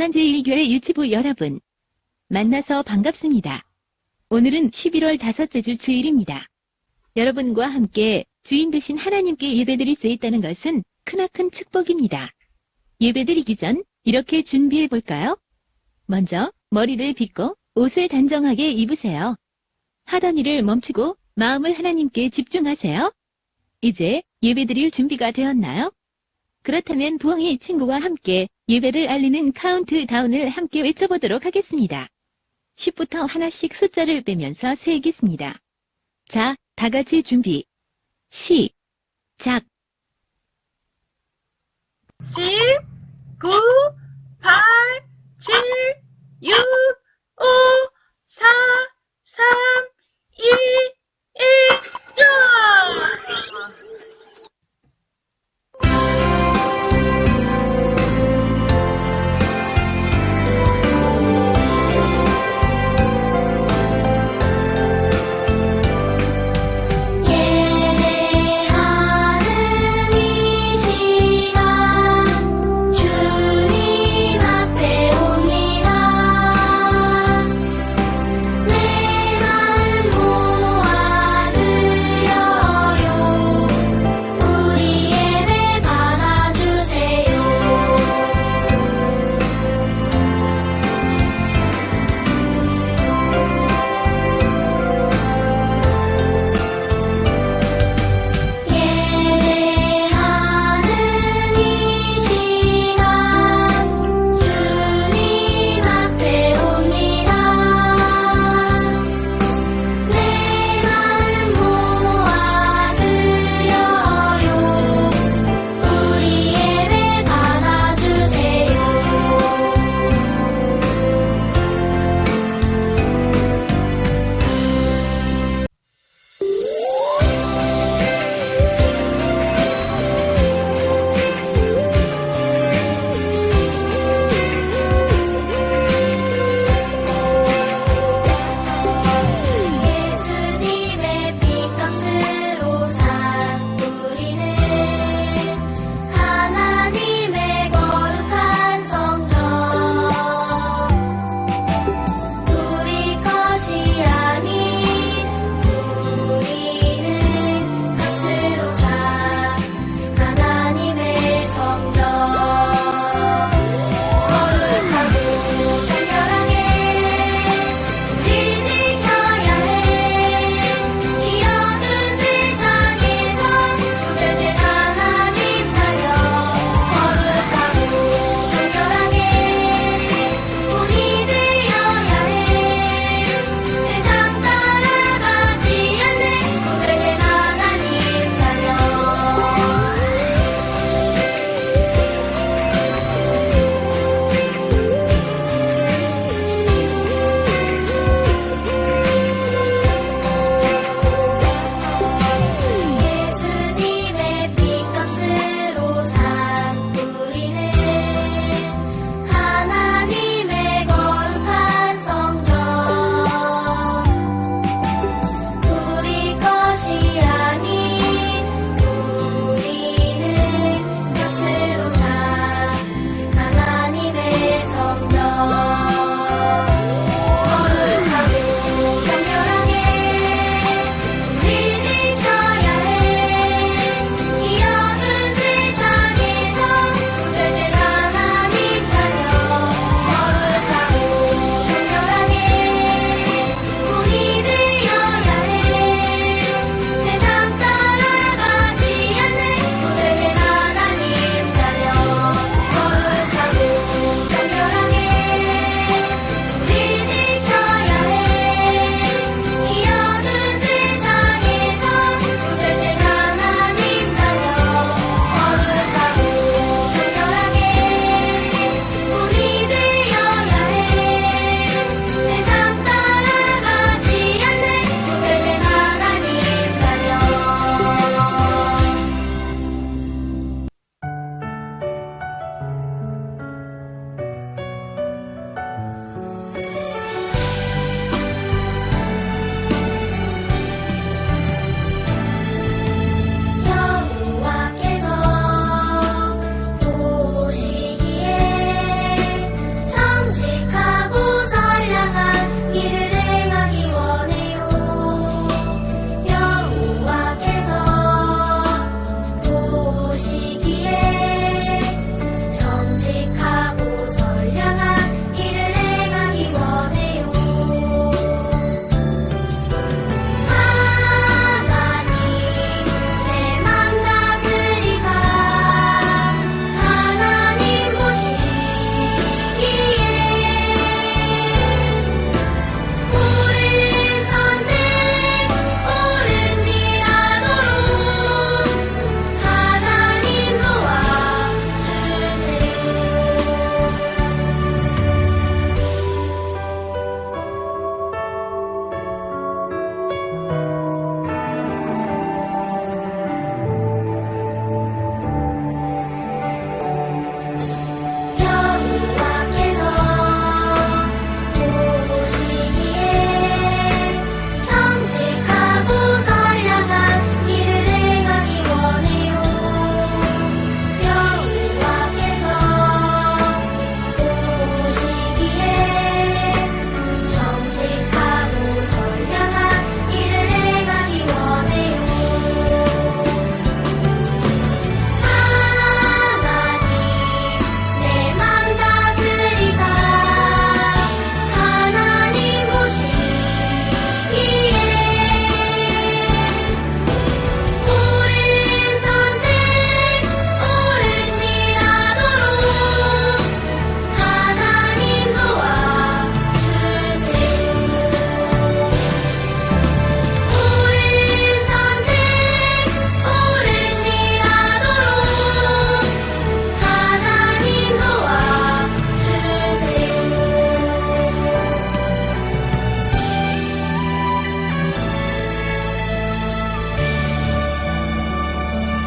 성산제일교회 유치부 여러분, 만나서 반갑습니다. 오늘은 11월 5째 주 주일입니다. 여러분과 함께 주인 되신 하나님께 예배드릴 수 있다는 것은 크나큰 축복입니다. 예배드리기 전 이렇게 준비해 볼까요? 먼저 머리를 빗고 옷을 단정하게 입으세요. 하던 일을 멈추고 마음을 하나님께 집중하세요. 이제 예배드릴 준비가 되었나요? 그렇다면 부엉이 친구와 함께 예배를 알리는 카운트다운을 함께 외쳐보도록 하겠습니다. 10부터 하나씩 숫자를 빼면서 세겠습니다. 자, 다 같이 준비. 시작. 10, 9, 8, 7, 6, 5, 4, 3, 2, 1, 고! 주님 앞에 옵니다. 내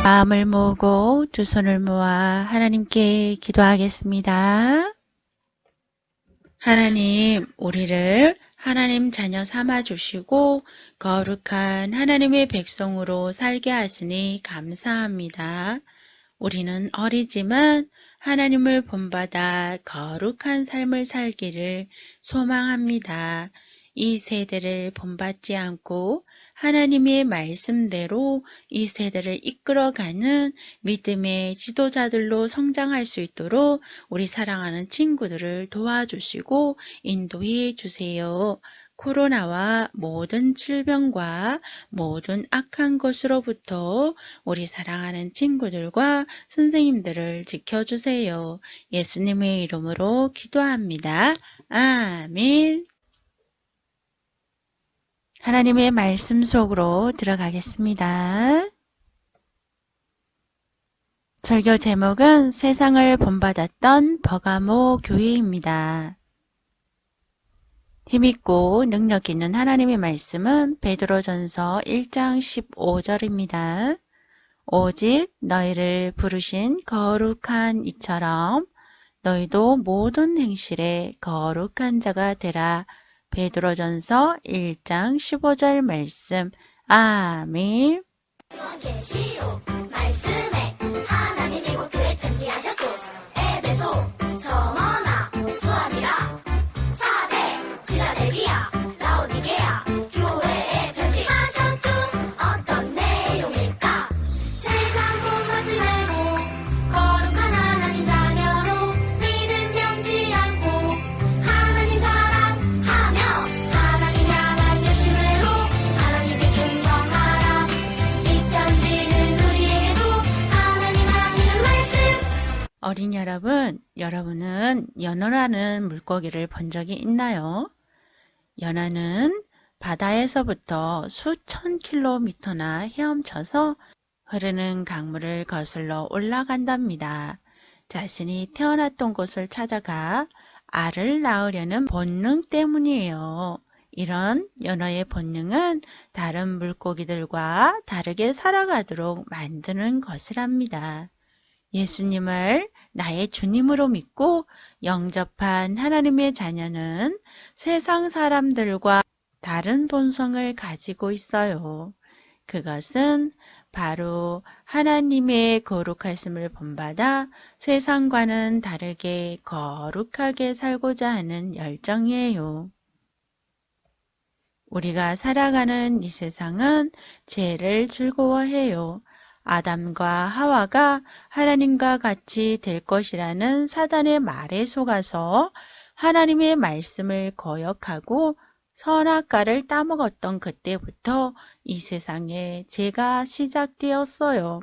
마음을 모으고 두 손을 모아 하나님께 기도하겠습니다. 하나님, 우리를 하나님 자녀 삼아 주시고 거룩한 하나님의 백성으로 살게 하시니 감사합니다. 우리는 어리지만 하나님을 본받아 거룩한 삶을 살기를 소망합니다. 이 세대를 본받지 않고 하나님의 말씀대로 이 세대를 이끌어가는 믿음의 지도자들로 성장할 수 있도록 우리 사랑하는 친구들을 도와주시고 인도해 주세요. 코로나와 모든 질병과 모든 악한 것으로부터 우리 사랑하는 친구들과 선생님들을 지켜주세요. 예수님의 이름으로 기도합니다. 아멘. 하나님의 말씀 속으로 들어가겠습니다. 설교 제목은 세상을 본받았던 버가모 교회입니다. 힘있고 능력 있는 하나님의 말씀은 베드로전서 1장 15절입니다. 오직 너희를 부르신 거룩한 이처럼 너희도 모든 행실에 거룩한 자가 되라. 베드로전서 1장 15절 말씀. 아멘. 계시록 말씀에 하나님이 곧 교회 편지하셨죠. 에베소, 서머나, 수아미라, 사대, 필라델비아, 라오디게아 교회에 편지하셨죠. 어떤 내용일까? 세상 본받지 말고 거룩한 하나님 자녀로 믿음 변치 않고 하나님 사랑하며 하나님 향한 열심으로 하나님께 충성하라. 이 편지는 우리에게도 하나님 하시는 말씀. 어린 여러분, 여러분은 연어라는 물고기를 본 적이 있나요? 연어는 바다에서부터 수천 킬로미터나 헤엄쳐서 흐르는 강물을 거슬러 올라간답니다. 자신이 태어났던 곳을 찾아가 알을 낳으려는 본능 때문이에요. 이런 연어의 본능은 다른 물고기들과 다르게 살아가도록 만드는 것이랍니다. 예수님을 나의 주님으로 믿고 영접한 하나님의 자녀는 세상 사람들과 다른 본성을 가지고 있어요. 그것은 바로 하나님의 거룩하심을 본받아 세상과는 다르게 거룩하게 살고자 하는 열정이에요. 우리가 살아가는 이 세상은 죄를 즐거워해요. 아담과 하와가 하나님과 같이 될 것이라는 사단의 말에 속아서 하나님의 말씀을 거역하고 선악과를 따먹었던 그때부터 이 세상에 죄가 시작되었어요.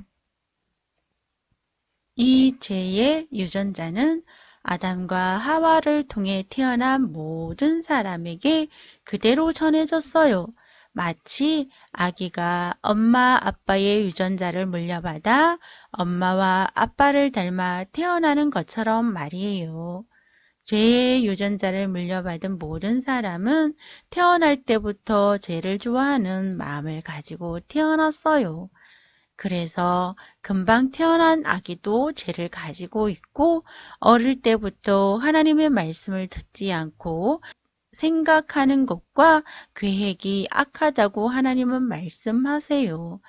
이 죄의 유전자는 아담과 하와를 통해 태어난 모든 사람에게 그대로 전해졌어요. 마치 아기가 엄마 아빠의 유전자를 물려받아 엄마와 아빠를 닮아 태어나는 것처럼 말이에요. 죄의 유전자를 물려받은 모든 사람은 태어날 때부터 죄를 좋아하는 마음을 가지고 태어났어요. 그래서 금방 태어난 아기도 죄를 가지고 있고 어릴 때부터 하나님의 말씀을 듣지 않고 생각하는 것과 계획이 악하다고 하나님은 말씀하세요.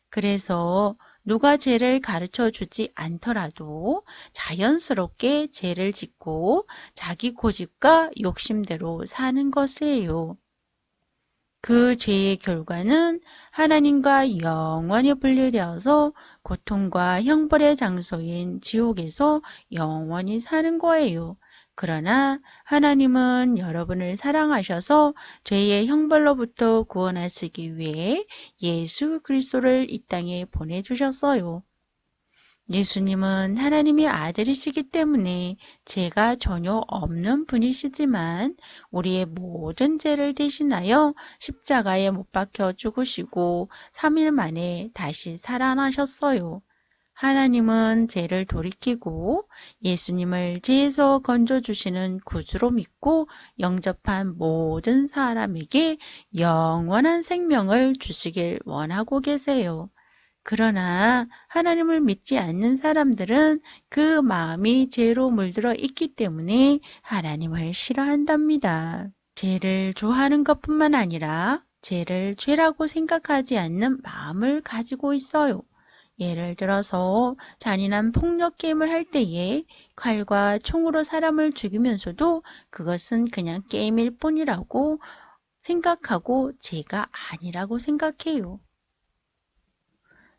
그래서 누가 죄를 가르쳐 주지 않더라도 자연스럽게 죄를 짓고 자기 고집과 욕심대로 사는 것이에요. 그 죄의 결과는 하나님과 영원히 분리되어서 고통과 형벌의 장소인 지옥에서 영원히 사는 거예요. 그러나 하나님은 여러분을 사랑하셔서 죄의 형벌로부터 구원하시기 위해 예수 그리스도를 이 땅에 보내주셨어요. 예수님은 하나님의 아들이시기 때문에 죄가 전혀 없는 분이시지만 우리의 모든 죄를 대신하여 십자가에 못 박혀 죽으시고 3일 만에 다시 살아나셨어요. 하나님은 죄를 돌이키고 예수님을 죄에서 건져주시는 구주로 믿고 영접한 모든 사람에게 영원한 생명을 주시길 원하고 계세요. 그러나 하나님을 믿지 않는 사람들은 그 마음이 죄로 물들어 있기 때문에 하나님을 싫어한답니다. 죄를 좋아하는 것뿐만 아니라 죄를 죄라고 생각하지 않는 마음을 가지고 있어요. 예를 들어서 잔인한 폭력 게임을 할 때에 칼과 총으로 사람을 죽이면서도 그것은 그냥 게임일 뿐이라고 생각하고 죄가 아니라고 생각해요.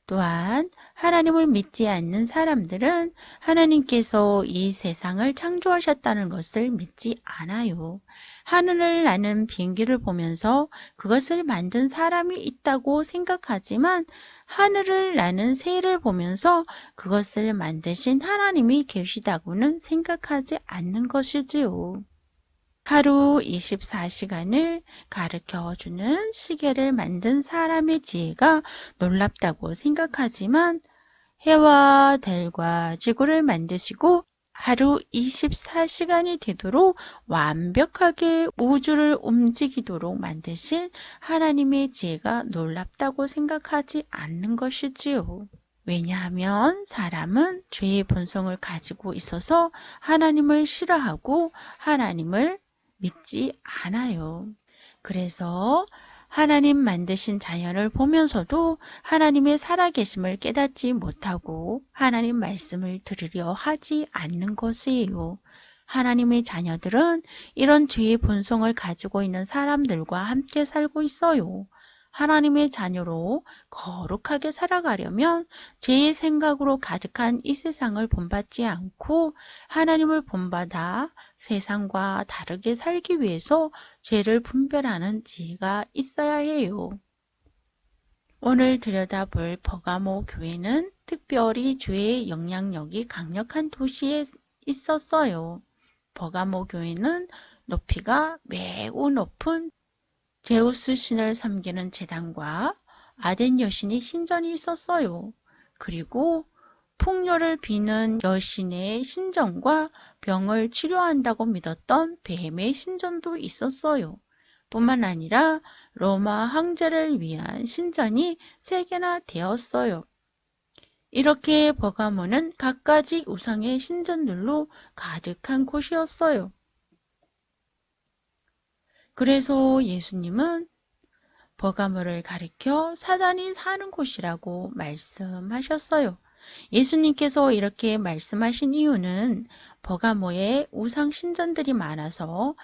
또한 하나님을 믿지 않는 사람들은 하나님께서 이 세상을 창조하셨다는 것을 믿지 않아요. 하늘을 나는 비행기를 보면서 그것을 만든 사람이 있다고 생각하지만 하늘을 나는 새를 보면서 그것을 만드신 하나님이 계시다고는 생각하지 않는 것이지요. 하루 24시간을 가르쳐주는 시계를 만든 사람의 지혜가 놀랍다고 생각하지만 해와 달과 지구를 만드시고 하루 24시간이 되도록 완벽하게 우주를 움직이도록 만드신 하나님의 지혜가 놀랍다고 생각하지 않는 것이지요. 왜냐하면 사람은 죄의 본성을 가지고 있어서 하나님을 싫어하고 하나님을 믿지 않아요. 그래서 하나님 만드신 자연을 보면서도 하나님의 살아계심을 깨닫지 못하고 하나님 말씀을 들으려 하지 않는 것이에요. 하나님의 자녀들은 이런 죄의 본성을 가지고 있는 사람들과 함께 살고 있어요. 하나님의 자녀로 거룩하게 살아가려면 죄의 생각으로 가득한 이 세상을 본받지 않고 하나님을 본받아 세상과 다르게 살기 위해서 죄를 분별하는 지혜가 있어야 해요. 오늘 들여다볼 버가모 교회는 특별히 죄의 영향력이 강력한 도시에 있었어요. 버가모 교회는 높이가 매우 높은 제우스 신을 섬기는 제단과 아덴 여신의 신전이 있었어요. 그리고 풍요를 비는 여신의 신전과 병을 치료한다고 믿었던 뱀의 신전도 있었어요. 뿐만 아니라 로마 황제를 위한 신전이 3개나 되었어요. 이렇게 버가모는 갖가지 우상의 신전들로 가득한 곳이었어요. 그래서 예수님은 버가모를 가리켜 사단이 사는 곳이라고 말씀하셨어요. 예수님께서 이렇게 말씀하신 이유는 버가모에 우상 신전들이 많아서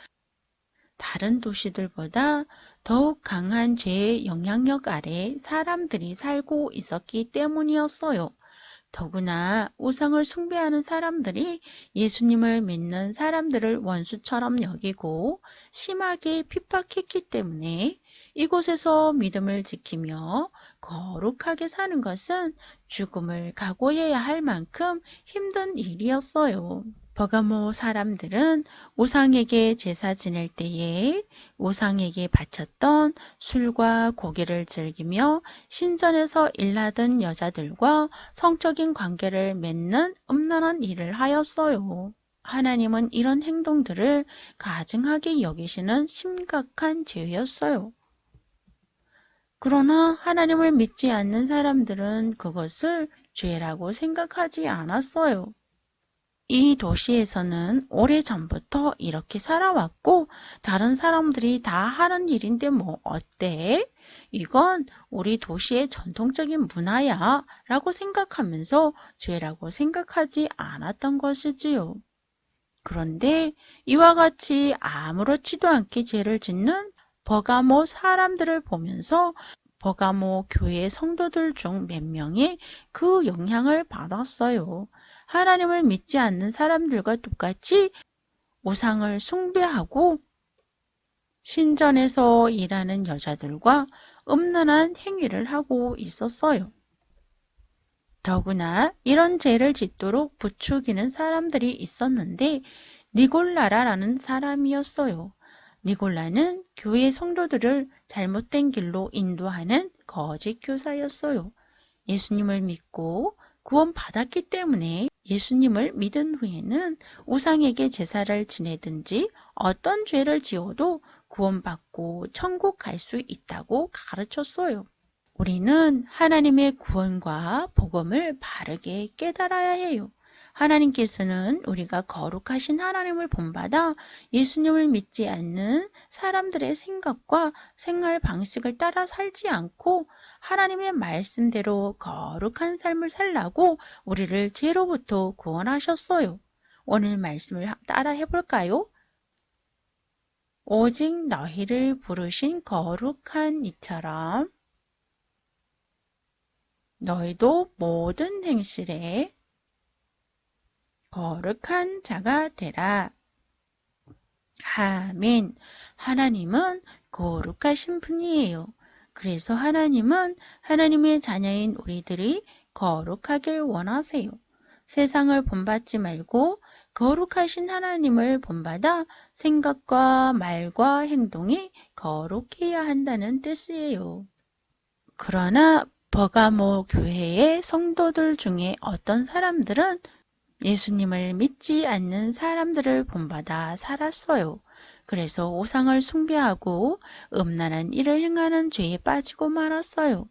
다른 도시들보다 더욱 강한 죄의 영향력 아래 사람들이 살고 있었기 때문이었어요. 더구나 우상을 숭배하는 사람들이 예수님을 믿는 사람들을 원수처럼 여기고 심하게 핍박했기 때문에 이곳에서 믿음을 지키며 거룩하게 사는 것은 죽음을 각오해야 할 만큼 힘든 일이었어요. 버가모 사람들은 우상에게 제사 지낼 때에 우상에게 바쳤던 술과 고기를 즐기며 신전에서 일하던 여자들과 성적인 관계를 맺는 음란한 일을 하였어요. 하나님은 이런 행동들을 가증하게 여기시는 심각한 죄였어요. 그러나 하나님을 믿지 않는 사람들은 그것을 죄라고 생각하지 않았어요. 이 도시에서는 오래전부터 이렇게 살아왔고 다른 사람들이 다 하는 일인데 뭐 어때? 이건 우리 도시의 전통적인 문화야 라고 생각하면서 죄라고 생각하지 않았던 것이지요. 그런데 이와 같이 아무렇지도 않게 죄를 짓는 버가모 사람들을 보면서 버가모 교회 성도들 중 몇 명이 그 영향을 받았어요. 하나님을 믿지 않는 사람들과 똑같이 우상을 숭배하고 신전에서 일하는 여자들과 음란한 행위를 하고 있었어요. 더구나 이런 죄를 짓도록 부추기는 사람들이 있었는데 니골라라는 사람이었어요. 니골라는 교회 성도들을 잘못된 길로 인도하는 거짓 교사였어요. 예수님을 믿고 구원받았기 때문에 예수님을 믿은 후에는 우상에게 제사를 지내든지 어떤 죄를 지어도 구원받고 천국 갈 수 있다고 가르쳤어요. 우리는 하나님의 구원과 복음을 바르게 깨달아야 해요. 하나님께서는 우리가 거룩하신 하나님을 본받아 예수님을 믿지 않는 사람들의 생각과 생활 방식을 따라 살지 않고 하나님의 말씀대로 거룩한 삶을 살라고 우리를 죄로부터 구원하셨어요. 오늘 말씀을 따라 해볼까요? 오직 너희를 부르신 거룩한 이처럼 너희도 모든 행실에 거룩한 자가 되라. 아멘. 하나님은 거룩하신 분이에요. 그래서 하나님은 하나님의 자녀인 우리들이 거룩하길 원하세요. 세상을 본받지 말고 거룩하신 하나님을 본받아 생각과 말과 행동이 거룩해야 한다는 뜻이에요. 그러나 버가모 교회의 성도들 중에 어떤 사람들은 예수님을 믿지 않는 사람들을 본받아 살았어요. 그래서 우상을 숭배하고 음란한 일을 행하는 죄에 빠지고 말았어요.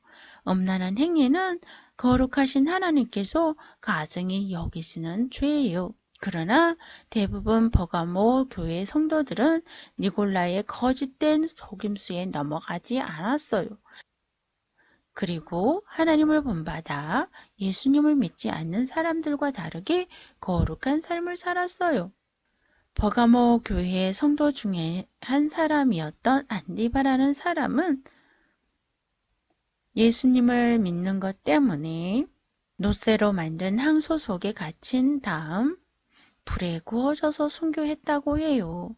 음란한 행위는 거룩하신 하나님께서 가증히 여기시는 죄예요. 그러나 대부분 버가모 교회 성도들은 니골라의 거짓된 속임수에 넘어가지 않았어요. 그리고 하나님을 본받아 예수님을 믿지 않는 사람들과 다르게 거룩한 삶을 살았어요. 버가모 교회의 성도 중에 한 사람이었던 안디바라는 사람은 예수님을 믿는 것 때문에 놋쇠로 만든 항소 속에 갇힌 다음 불에 구워져서 순교했다고 해요.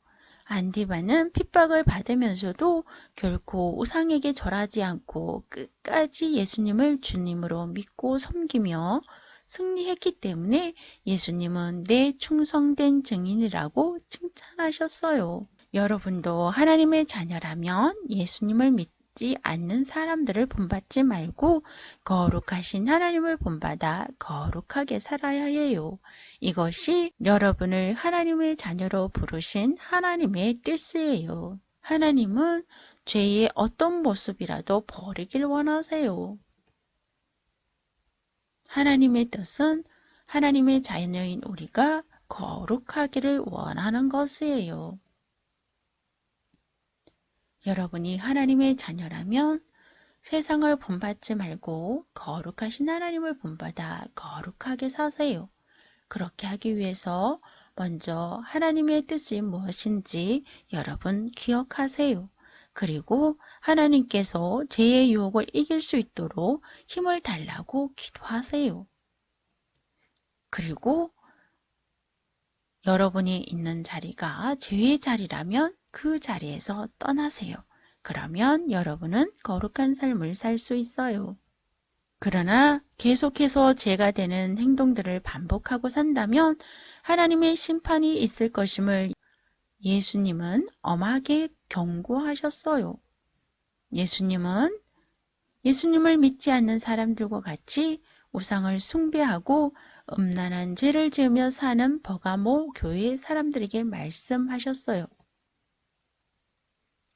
안디바는 핍박을 받으면서도 결코 우상에게 절하지 않고 끝까지 예수님을 주님으로 믿고 섬기며 승리했기 때문에 예수님은 내 충성된 증인이라고 칭찬하셨어요. 여러분도 하나님의 자녀라면 예수님을 믿지 않는 사람들을 본받지 말고 거룩하신 하나님을 본받아 거룩하게 살아야 해요. 이것이 여러분을 하나님의 자녀로 부르신 하나님의 뜻이에요. 하나님은 죄의 어떤 모습이라도 버리길 원하세요. 하나님의 뜻은 하나님의 자녀인 우리가 거룩하기를 원하는 것이에요. 여러분이 하나님의 자녀라면 세상을 본받지 말고 거룩하신 하나님을 본받아 거룩하게 사세요. 그렇게 하기 위해서 먼저 하나님의 뜻이 무엇인지 여러분 기억하세요. 그리고 하나님께서 죄의 유혹을 이길 수 있도록 힘을 달라고 기도하세요. 그리고 여러분이 있는 자리가 죄의 자리라면 그 자리에서 떠나세요. 그러면 여러분은 거룩한 삶을 살 수 있어요. 그러나 계속해서 죄가 되는 행동들을 반복하고 산다면 하나님의 심판이 있을 것임을 예수님은 엄하게 경고하셨어요. 예수님은 예수님을 믿지 않는 사람들과 같이 우상을 숭배하고 음란한 죄를 지으며 사는 버가모 교회 사람들에게 말씀하셨어요.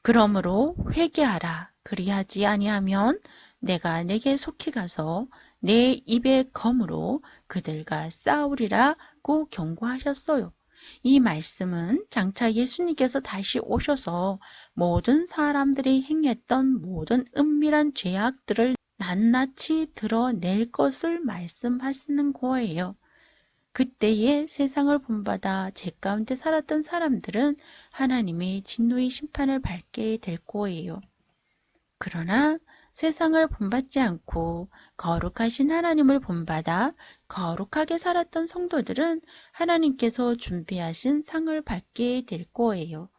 그러므로 회개하라. 그리하지 아니하면 내가 내게 속히 가서 내 입의 검으로 그들과 싸우리라고 경고하셨어요. 이 말씀은 장차 예수님께서 다시 오셔서 모든 사람들이 행했던 모든 은밀한 죄악들을 낱낱이 드러낼 것을 말씀하시는 거예요. 그때에 세상을 본받아 죄 가운데 살았던 사람들은 하나님의 진노의 심판을 받게 될 거예요. 그러나 세상을 본받지 않고 거룩하신 하나님을 본받아 거룩하게 살았던 성도들은 하나님께서 준비하신 상을 받게 될 거예요.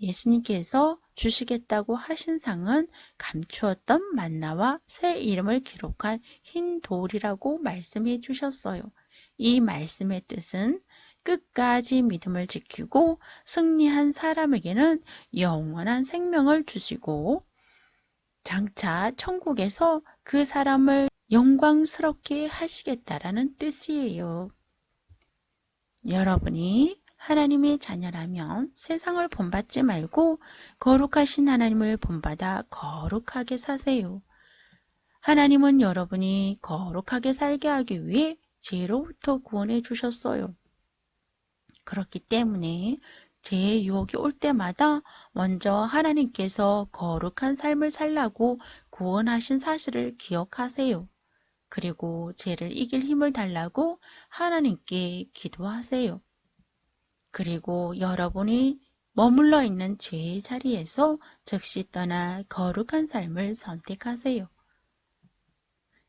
예수님께서 주시겠다고 하신 상은 감추었던 만나와 새 이름을 기록한 흰 돌이라고 말씀해 주셨어요. 이 말씀의 뜻은 끝까지 믿음을 지키고 승리한 사람에게는 영원한 생명을 주시고 장차 천국에서 그 사람을 영광스럽게 하시겠다라는 뜻이에요. 여러분이 하나님의 자녀라면 세상을 본받지 말고 거룩하신 하나님을 본받아 거룩하게 사세요. 하나님은 여러분이 거룩하게 살게 하기 위해 죄로부터 구원해 주셨어요. 그렇기 때문에 죄의 유혹이 올 때마다 먼저 하나님께서 거룩한 삶을 살라고 구원하신 사실을 기억하세요. 그리고 죄를 이길 힘을 달라고 하나님께 기도하세요. 그리고 여러분이 머물러 있는 죄의 자리에서 즉시 떠나 거룩한 삶을 선택하세요.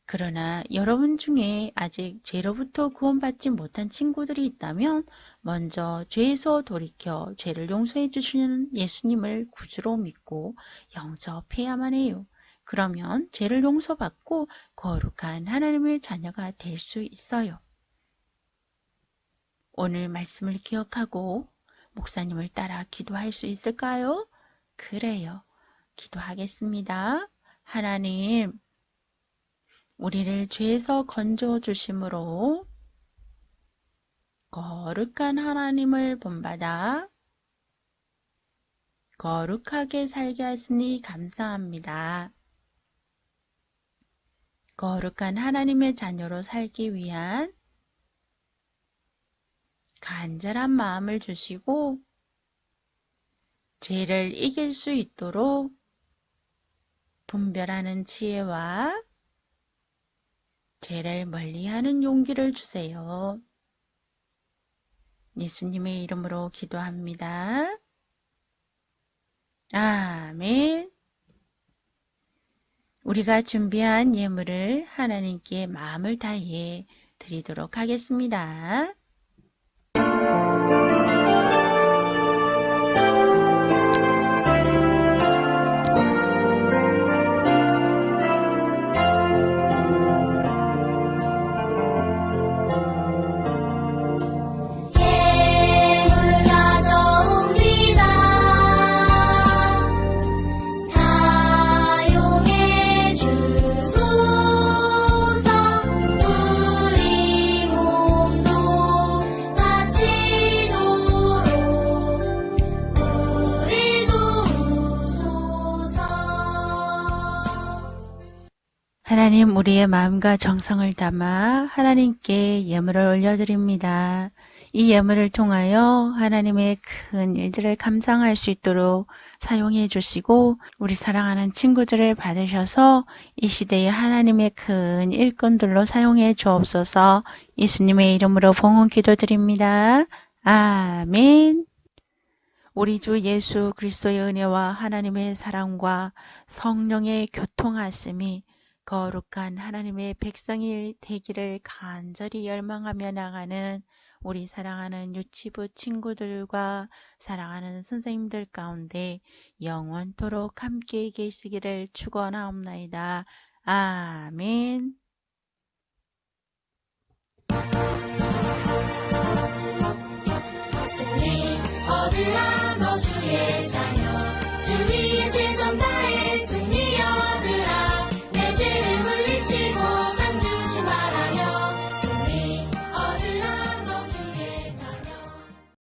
그러나 여러분 중에 아직 죄로부터 구원받지 못한 친구들이 있다면 먼저 죄에서 돌이켜 죄를 용서해 주시는 예수님을 구주로 믿고 영접해야만 해요. 그러면 죄를 용서받고 거룩한 하나님의 자녀가 될 수 있어요. 오늘 말씀을 기억하고 목사님을 따라 기도할 수 있을까요? 그래요. 기도하겠습니다. 하나님, 우리를 죄에서 건져 주심으로 거룩한 하나님을 본받아 거룩하게 살게 하시니 감사합니다. 거룩한 하나님의 자녀로 살기 위한 간절한 마음을 주시고 죄를 이길 수 있도록 분별하는 지혜와 죄를 멀리하는 용기를 주세요. 예수님의 이름으로 기도합니다. 아멘. 우리가 준비한 예물을 하나님께 마음을 다해 드리도록 하겠습니다. 예물 가져옵니다. 사용해 주소서. 우리 몸도 바치도록 우리 도우소서. 하나님, 우리의 마음과 정성을 담아 하나님께 예물을 올려드립니다. 이 예물을 통하여 하나님의 큰 일들을 감상할 수 있도록 사용해 주시고 우리 사랑하는 친구들을 받으셔서 이 시대에 하나님의 큰 일꾼들로 사용해 주옵소서. 예수님의 이름으로 봉헌 기도드립니다. 아멘. 우리 주 예수 그리스도의 은혜와 하나님의 사랑과 성령의 교통하심이 거룩한 하나님의 백성이 되기를 간절히 열망하며 나가는 우리 사랑하는 유치부 친구들과 사랑하는 선생님들 가운데 영원토록 함께 계시기를 축원하옵나이다. 아멘. 승리 얻으라 너 주의 자녀